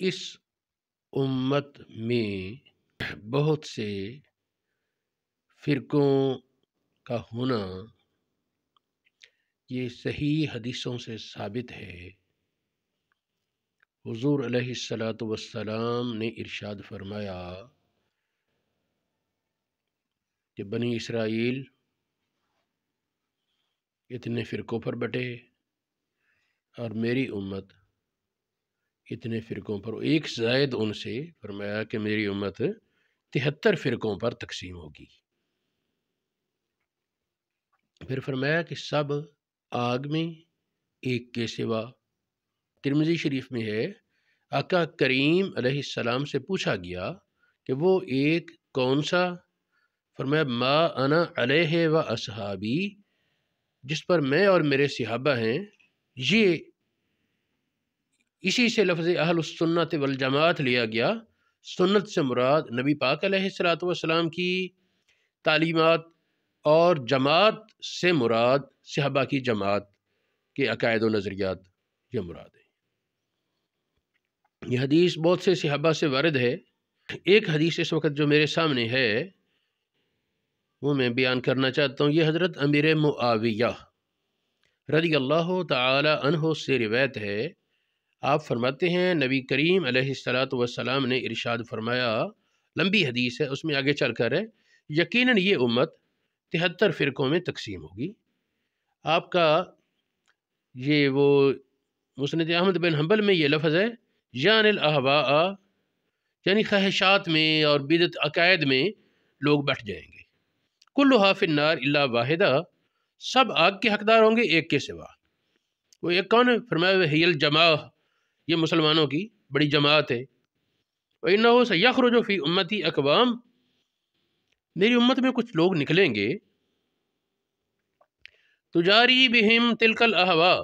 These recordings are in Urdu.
اس امت میں بہت سے فرقوں کا ہونا یہ صحیح حدیثوں سے ثابت ہے۔ حضور علیہ الصلاۃ والسلام نے ارشاد فرمایا کہ بنی اسرائیل اتنے فرقوں پر بٹے اور میری امت اتنے فرقوں پر، ایک زائد ان سے فرمایا کہ میری امت 73 فرقوں پر تقسیم ہوگی۔ پھر فرمایا کہ سب آگ میں ایک کے سوا۔ ترمذی شریف میں ہے، آقا کریم علیہ السلام سے پوچھا گیا کہ وہ ایک کون سا؟ فرمایا ما انا علیہ و اصحابی، جس پر میں اور میرے صحابہ ہیں۔ یہ اسی سے لفظ اہل السنت والجماعت لیا گیا۔ سنت سے مراد نبی پاک علیہ الصلاۃ والسلام کی تعلیمات، اور جماعت سے مراد صحابہ کی جماعت کے عقائد و نظریات، یہ مراد ہے۔ یہ حدیث بہت سے صحابہ سے وارد ہے۔ ایک حدیث اس وقت جو میرے سامنے ہے وہ میں بیان کرنا چاہتا ہوں۔ یہ حضرت امیر معاویہ رضی اللہ تعالی عنہ سے روایت ہے۔ آپ فرماتے ہیں نبی کریم علیہ الصلاۃ والسلام نے ارشاد فرمایا، لمبی حدیث ہے، اس میں آگے چل کر ہے، یقیناً یہ امت 73 فرقوں میں تقسیم ہوگی۔ آپ کا یہ وہ مسند احمد بن حنبل میں یہ لفظ ہے، یعنی الاہواء، یعنی خواہشات میں اور بدعت عقائد میں لوگ بیٹھ جائیں گے۔ کلھا فی النار الا واحدہ، سب آگ کے حقدار ہوں گے ایک کے سوا۔ وہ ایک کون ہے؟ فرمایا ہی الجماع، یہ مسلمانوں کی بڑی جماعت ہے۔ وَإِنَّهُ سَيَخْرُجُ فِي أُمَّتِي أَقْوَامٌ، میری امت میں کچھ لوگ نکلیں گے، تجاری بہم تلک الاہواء،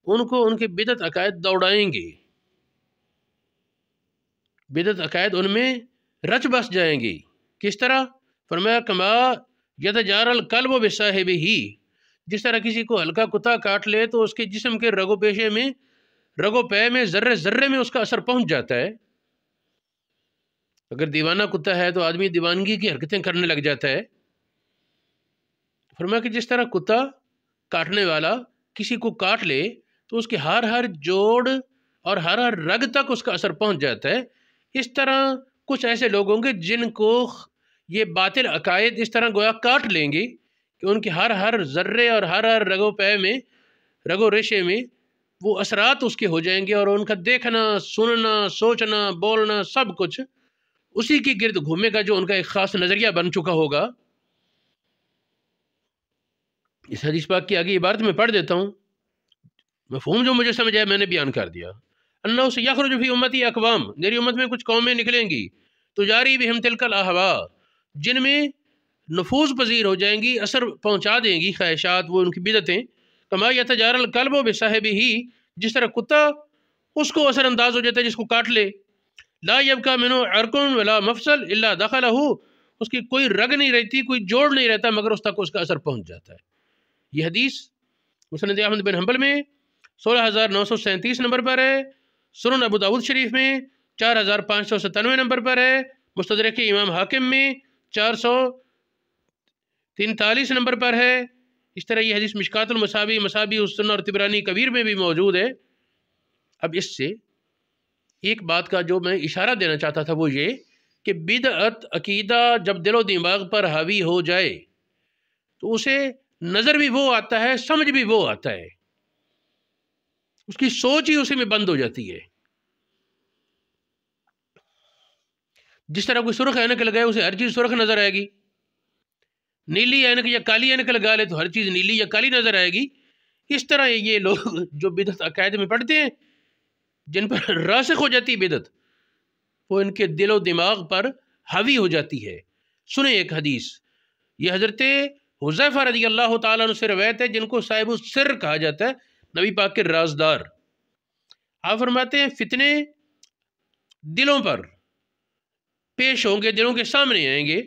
ان کو ان کے بدعت عقائد دوڑائیں گے، بدعت عقائد ان میں رچ بس جائیں گے۔ کس طرح؟ فرمایا کما یتجار الکلب بصاحبہ، جس طرح کسی کو ہلکا کتا کاٹ لے تو اس کے جسم کے رگ و پیشے میں، رگ و پے میں، ذرے ذرے میں اس کا اثر پہنچ جاتا ہے۔ اگر دیوانہ کتا ہے تو آدمی دیوانگی کی حرکتیں کرنے لگ جاتا ہے۔ فرمایا کہ جس طرح کتا کاٹنے والا کسی کو کاٹ لے تو اس کے ہر جوڑ اور ہر رگ تک اس کا اثر پہنچ جاتا ہے، اس طرح کچھ ایسے لوگ ہوں گے جن کو یہ باطل عقائد اس طرح گویا کاٹ لیں گے کہ ان کے ہر ذرے اور ہر رگ و پے میں، رگ و ریشے میں وہ اثرات اس کے ہو جائیں گے، اور ان کا دیکھنا، سننا، سوچنا، بولنا سب کچھ اسی کی گرد گھومے گا جو ان کا ایک خاص نظریہ بن چکا ہوگا۔ اس حدیث پاک کی آگے عبارت میں پڑھ دیتا ہوں، مفہوم جو مجھے سمجھ آیا میں نے بیان کر دیا۔ انہ سیخرج فی امتی اقوام، میری امت میں کچھ قومیں نکلیں گی، تجاری بہم تلک الاہواء، جن میں نفوذ پذیر ہو جائیں گی، اثر پہنچا دیں گی خواہشات، وہ ان کی بدعتیں، کما یتجار الکلب بصاحبہ، جس طرح کتا اس کو اثر انداز ہو جاتا ہے جس کو کاٹ لے، لا یبقى منہ عرق ولا مفصل الا دخلہ، اس کی کوئی رگ نہیں رہتی، کوئی جوڑ نہیں رہتا مگر اس تک اس کا اثر پہنچ جاتا ہے۔ یہ حدیث مسند احمد بن حنبل میں 16,937 نمبر پر ہے، سنن ابو داؤد شریف میں 4,597 نمبر پر ہے، مستدرک امام حاکم میں 443 نمبر پر ہے۔ اس طرح یہ حدیث مشکات المصابیح، مصابیح السنہ اور طبرانی کبیر میں بھی موجود ہے۔ اب اس سے ایک بات کا جو میں اشارہ دینا چاہتا تھا وہ یہ کہ بدعت عقیدہ جب دل و دماغ پر حاوی ہو جائے تو اسے نظر بھی وہ آتا ہے، سمجھ بھی وہ آتا ہے، اس کی سوچ ہی اسی میں بند ہو جاتی ہے۔ جس طرح کوئی سرخ اینک لگائے اسے ہر چیز سرخ نظر آئے گی، نیلی اینک یا کالی اینک لگا لے تو ہر چیز نیلی یا کالی نظر آئے گی۔ اس طرح یہ لوگ جو بدعت عقائد میں پڑھتے ہیں، جن پر راسخ ہو جاتی بدعت، وہ ان کے دل و دماغ پر حاوی ہو جاتی ہے۔ سنیں ایک حدیث، یہ حضرت حذیفہ رضی اللہ تعالیٰ عنہ سے روایت ہے، جن کو صاحب السر کہا جاتا ہے، نبی پاک کے رازدار۔ آپ فرماتے ہیں فتنے دلوں پر پیش ہوں گے، دلوں کے سامنے آئیں گے،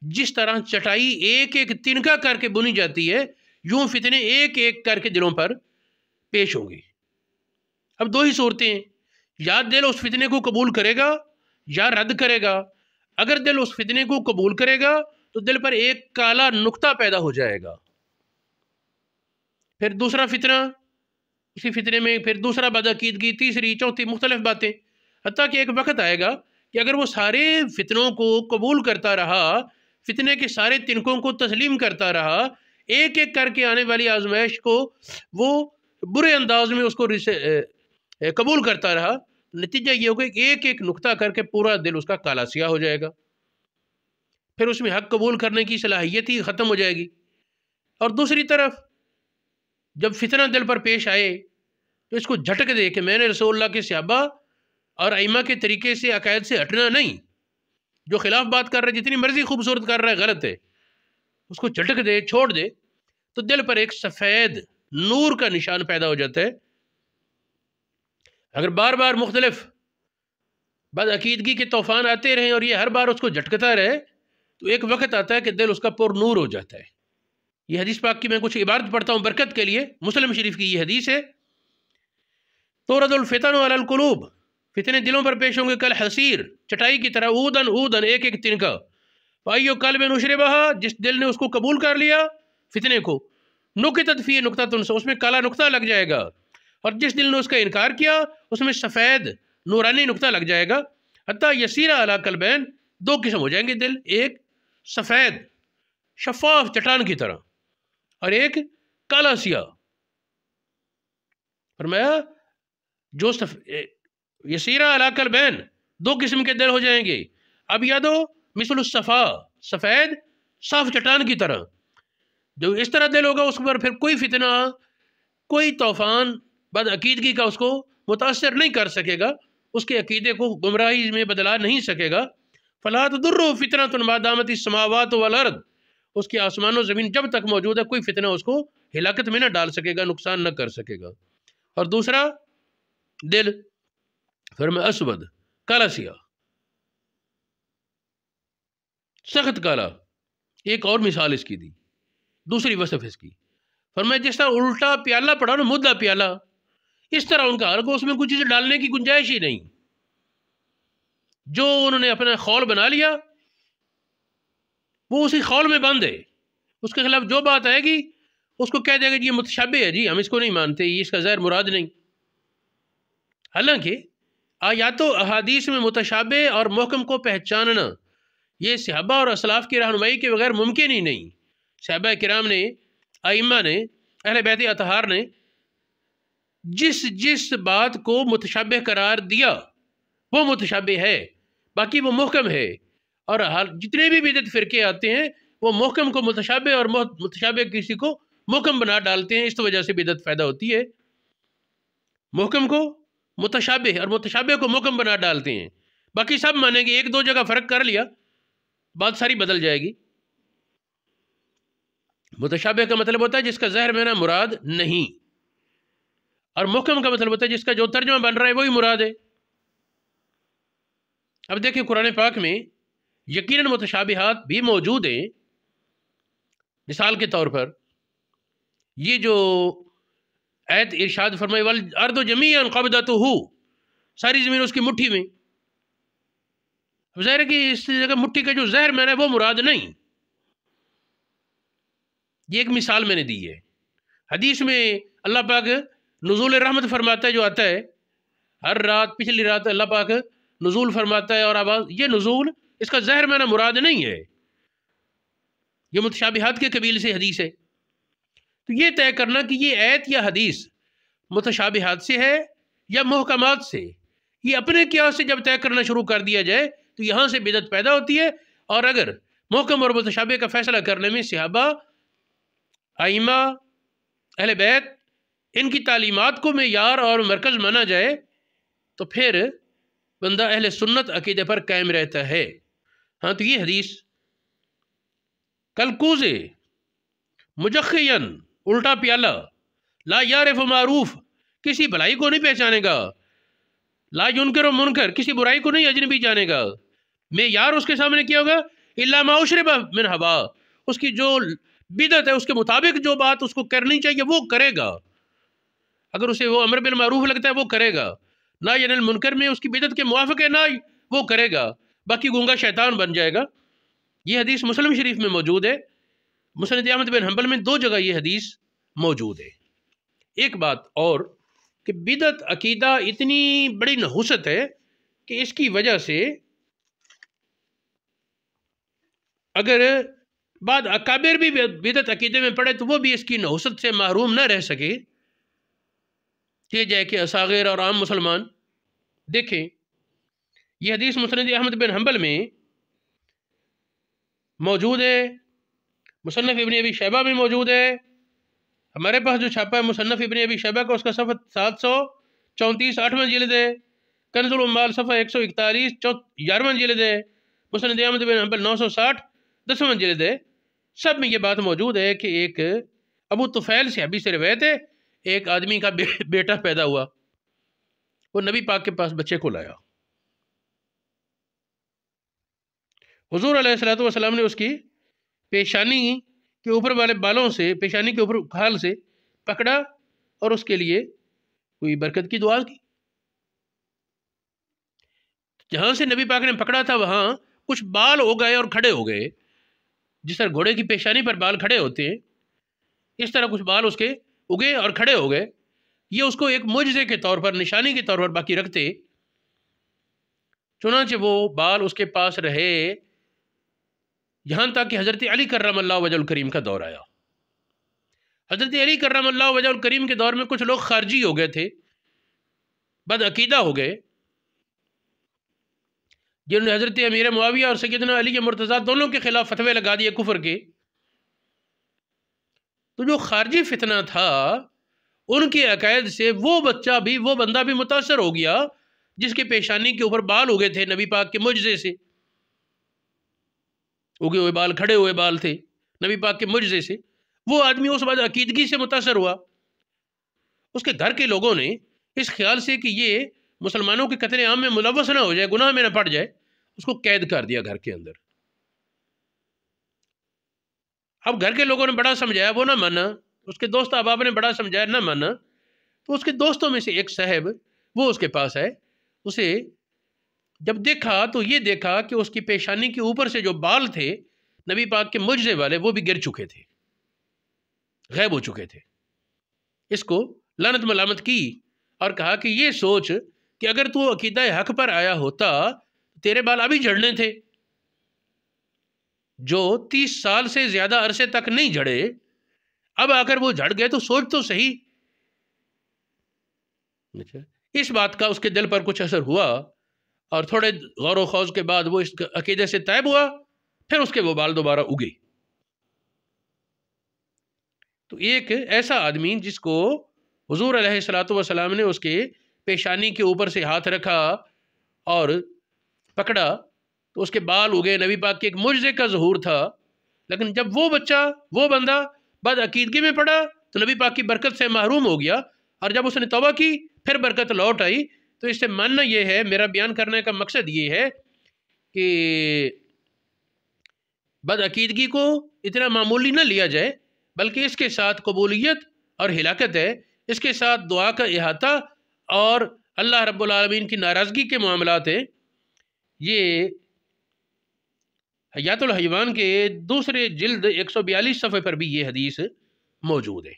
جس طرح چٹائی ایک ایک تنکا کر کے بنی جاتی ہے، یوں فتنے ایک ایک کر کے دلوں پر پیش ہوں گے۔ اب دو ہی صورتیں ہیں، یا دل اس فتنے کو قبول کرے گا یا رد کرے گا۔ اگر دل اس فتنے کو قبول کرے گا تو دل پر ایک کالا نقطہ پیدا ہو جائے گا، پھر دوسرا فتنہ، اسی فتنے میں پھر دوسرا بدعقیدگی، تیسری، چوتھی، مختلف باتیں، حتیٰ کہ ایک وقت آئے گا کہ اگر وہ سارے فتنوں کو قبول کرتا رہا، فتنے کے سارے تنکوں کو تسلیم کرتا رہا، ایک ایک کر کے آنے والی آزمائش کو وہ برے انداز میں اس کو قبول کرتا رہا، نتیجہ یہ ہوگا کہ ایک ایک نقطہ کر کے پورا دل اس کا کالا سیاہ ہو جائے گا، پھر اس میں حق قبول کرنے کی صلاحیت ہی ختم ہو جائے گی۔ اور دوسری طرف جب فتنہ دل پر پیش آئے تو اس کو جھٹک دے کہ میں نے رسول اللہ کے صحابہ اور ائمہ کے طریقے سے، عقائد سے ہٹنا نہیں، جو خلاف بات کر رہا ہے، جتنی مرضی خوبصورت کر رہا ہے، غلط ہے، اس کو جھٹک دے، چھوڑ دے، تو دل پر ایک سفید نور کا نشان پیدا ہو جاتا ہے۔ اگر بار بار مختلف بدعقیدگی کے طوفان آتے رہیں اور یہ ہر بار اس کو جھٹکتا رہے تو ایک وقت آتا ہے کہ دل اس کا پر نور ہو جاتا ہے۔ یہ حدیث پاک کی میں کچھ عبارت پڑھتا ہوں برکت کے لیے، مسلم شریف کی یہ حدیث ہے، تورد الفتن علی القلوب، فتنے دلوں پر پیش ہوں گے کل حصیر، چٹائی کی طرح، اودن اودن، ایک ایک تنکا، فایو قلب نشربہا، جس دل نے اس کو قبول کر لیا فتنے کو، نکتت فی نقطۃ، اس میں کالا نقطہ لگ جائے گا، اور جس دل نے اس کا انکار کیا اس میں سفید نورانی نقطہ لگ جائے گا، حتیٰ یسیر علی قلبین، دو قسم ہو جائیں گے دل، ایک سفید شفاف چٹان کی طرح اور ایک کالا سیاہ۔ فرمایا جو یسیر علی قلبین، دو قسم کے دل ہو جائیں گے، اب یادو مثل الصفا، سفید صاف چٹان کی طرح، جو اس طرح دل ہوگا اس پر پھر کوئی فتنہ، کوئی طوفان بدعقیدگی کا اس کو متاثر نہیں کر سکے گا، اس کے عقیدے کو گمراہی میں بدلا نہیں سکے گا۔ فلا تضرہ فتنۃ ما دامت السماوات والارض، اس کے آسمان و زمین جب تک موجود ہے کوئی فتنہ اس کو ہلاکت میں نہ ڈال سکے گا، نقصان نہ کر سکے گا۔ اور دوسرا دل فرمایا اسود، کالا سیاہ، سخت کالا۔ ایک اور مثال اس کی دی، دوسری وصف اس کی، فرمایا جس طرح الٹا پیالہ پڑا نا، مدعا پیالہ، اس طرح ان کا حال کو اس میں کچھ چیز ڈالنے کی گنجائش ہی نہیں، جو انہوں نے اپنا خول بنا لیا وہ اسی خول میں بند ہے، اس کے خلاف جو بات آئے گی اس کو کہہ دے گا جی یہ متشابہ ہے، جی ہم اس کو نہیں مانتے، یہ اس کا ظاہر مراد نہیں۔ حالانکہ آیات و احادیث میں متشابہ اور محکم کو پہچاننا یہ صحابہ اور اسلاف کی رہنمائی کے بغیر ممکن ہی نہیں۔ صحابہ کرام نے، ائمہ نے، اہل بیت اطہار نے جس بات کو متشابہ قرار دیا وہ متشابہ ہے، باقی وہ محکم ہے، اور جتنے بھی بدعت فرقے آتے ہیں وہ محکم کو متشابہ اور متشابہ کسی کو محکم بنا ڈالتے ہیں، اس وجہ سے بدعت پیدا ہوتی ہے۔ محکم کو متشابہ اور متشابہ کو محکم بنا ڈالتے ہیں، باقی سب مانیں گے، ایک دو جگہ فرق کر لیا بات ساری بدل جائے گی۔ متشابہ کا مطلب ہوتا ہے جس کا ظاہر میں مراد نہیں، اور محکم کا مطلب ہوتا ہے جس کا جو ترجمہ بن رہا ہے وہی مراد ہے۔ اب دیکھیں قرآن پاک میں یقیناً متشابہات بھی موجود ہیں، مثال کے طور پر یہ جو آیت ارشاد فرمائی والارض جمیعا قبضتہ، ساری زمین اس کی مٹھی میں، اب ظاہر ہے کہ اس جگہ مٹھی کا جو ظاہر میں نے وہ مراد نہیں، یہ ایک مثال میں نے دی ہے۔ حدیث میں اللہ پاک نزول رحمت فرماتا ہے، جو آتا ہے ہر رات، پچھلی رات اللہ پاک نزول فرماتا ہے، اور آواز، یہ نزول اس کا ظاہر معنی مراد نہیں ہے، یہ متشابہات کے قبیل سے حدیث ہے۔ تو یہ طے کرنا کہ یہ آیت یا حدیث متشابہات سے ہے یا محکمات سے، یہ اپنے قیاس سے جب طے کرنا شروع کر دیا جائے تو یہاں سے بدعت پیدا ہوتی ہے۔ اور اگر محکم اور متشابہ کا فیصلہ کرنے میں صحابہ، ائمہ، اہل بیت، ان کی تعلیمات کو معیار اور مرکز مانا جائے تو پھر بندہ اہل سنت عقیدے پر قائم رہتا ہے۔ ہاں تو یہ حدیث کلکوز مجخین، الٹا پیالہ، لا یعرف معروف، کسی بھلائی کو نہیں پہچانے گا، لا ینکر و منکر، کسی برائی کو نہیں اجنبی جانے گا، معیار اس کے سامنے کیا ہوگا الا ما اشرب من ہوا، اس کی جو بدعت ہے اس کے مطابق جو بات اس کو کرنی چاہیے وہ کرے گا، اگر اسے وہ امر بالمعروف لگتا ہے وہ کرے گا، نہی عن المنکر میں اس کی بدعت کے موافق ہے نہی وہ کرے گا، باقی گونگا شیطان بن جائے گا۔ یہ حدیث مسلم شریف میں موجود ہے، مسند احمد بن حنبل میں 2 جگہ یہ حدیث موجود ہے۔ ایک بات اور کہ بدعت عقیدہ اتنی بڑی نحوست ہے کہ اس کی وجہ سے اگر بعد اکابر بھی بدعت عقیدے میں پڑے تو وہ بھی اس کی نحوست سے محروم نہ رہ سکے، کہ جائے کہ اصاغر اور عام مسلمان دیکھیں۔ یہ حدیث مسند احمد بن حنبل میں موجود ہے، مصنف ابن ابی شیبہ میں موجود ہے، ہمارے پاس جو چھاپا ہے مصنف ابن ابی شیبہ کا اس کا صفحہ 734 8واں جلد ہے، کنز العمال صفحہ 141 11واں جلد ہے، مسند احمد بن حنبل 960 10واں جلد ہے۔ سب میں یہ بات موجود ہے کہ ایک ابو طفیل صحابی سے روایت ہے، ایک آدمی کا بیٹا پیدا ہوا، وہ نبی پاک کے پاس بچے کو لایا، حضور علیہ الصلوۃ والسلام نے اس کی پیشانی کے اوپر والے بالوں سے، پیشانی کے اوپر کھال سے پکڑا اور اس کے لیے کوئی برکت کی دعا کی۔ جہاں سے نبی پاک نے پکڑا تھا وہاں کچھ بال ہو گئے اور کھڑے ہو گئے، جس طرح گھوڑے کی پیشانی پر بال کھڑے ہوتے ہیں اس طرح کچھ بال اس کے اگے اور کھڑے ہو گئے۔ یہ اس کو ایک معجزے کے طور پر، نشانی کے طور پر باقی رکھتے، چنانچہ وہ بال اس کے پاس رہے یہاں تک کہ حضرت علی کرم اللہ وجہ الکریم کا دور آیا۔ حضرت علی کرم اللہ وجہ الکریم کے دور میں کچھ لوگ خارجی ہو گئے تھے، بد عقیدہ ہو گئے، جنہوں نے حضرت امیر معاویہ اور سیدنا علی مرتضیٰ دونوں کے خلاف فتوے لگا دیے کفر کے۔ تو جو خارجی فتنہ تھا ان کے عقائد سے وہ بندہ بھی متاثر ہو گیا جس کے پیشانی کے اوپر بال اگے تھے نبی پاک کے معجزے سے، اگے ہوئے بال، کھڑے ہوئے بال تھے نبی پاک کے معجزے سے۔ وہ آدمی اس بعد عقیدگی سے متاثر ہوا، اس کے گھر کے لوگوں نے اس خیال سے کہ یہ مسلمانوں کے قتل عام میں ملوث نہ ہو جائے، گناہ میں نہ پڑ جائے، اس کو قید کر دیا گھر کے اندر۔ اب گھر کے لوگوں نے بڑا سمجھایا، وہ نہ مانا، اس کے دوست احباب نے بڑا سمجھایا، نہ مانا، تو اس کے دوستوں میں سے ایک صاحب وہ اس کے پاس آئے، اسے جب دیکھا تو یہ دیکھا کہ اس کی پیشانی کے اوپر سے جو بال تھے نبی پاک کے معجزے والے وہ بھی گر چکے تھے، غائب ہو چکے تھے۔ اس کو لعنت ملامت کی اور کہا کہ یہ سوچ کہ اگر تو عقیدہ حق پر آیا ہوتا تیرے بال ابھی جھڑنے تھے، جو 30 سال سے زیادہ عرصے تک نہیں جھڑے، اب آ کر وہ جھڑ گئے، تو سوچ تو صحیح۔ اس بات کا اس کے دل پر کچھ اثر ہوا اور تھوڑے غور و خوض کے بعد وہ اس عقیدے سے طیب ہوا، پھر اس کے وہ بال دوبارہ اگے۔ تو ایک ایسا آدمی جس کو حضور علیہ الصلوۃ والسلام نے اس کے پیشانی کے اوپر سے ہاتھ رکھا اور پکڑا تو اس کے بال اگے، نبی پاک کے ایک معجزے کا ظہور تھا، لیکن جب وہ بندہ بعد عقیدگی میں پڑا تو نبی پاک کی برکت سے محروم ہو گیا، اور جب اس نے توبہ کی پھر برکت لوٹ آئی۔ تو اس سے ماننا یہ ہے، میرا بیان کرنے کا مقصد یہ ہے کہ بد عقیدگی کو اتنا معمولی نہ لیا جائے، بلکہ اس کے ساتھ قبولیت اور ہلاکت ہے، اس کے ساتھ دعا کا احاطہ اور اللہ رب العالمین کی ناراضگی کے معاملات ہیں۔ یہ حیات الحیوان کے 2 جلد 142 صفحے پر بھی یہ حدیث موجود ہے۔